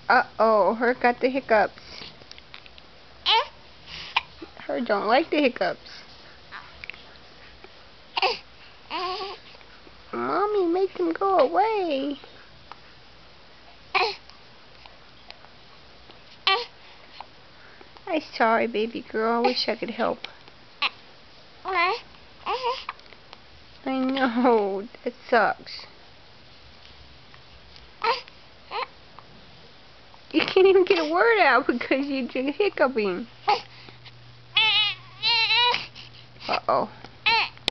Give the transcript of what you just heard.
Uh-oh, her got the hiccups. Her don't like the hiccups. Mommy, make them go away. I'm sorry, baby girl. I wish I could help. I know, that sucks. You can't even get a word out because you're hiccuping. Uh-oh.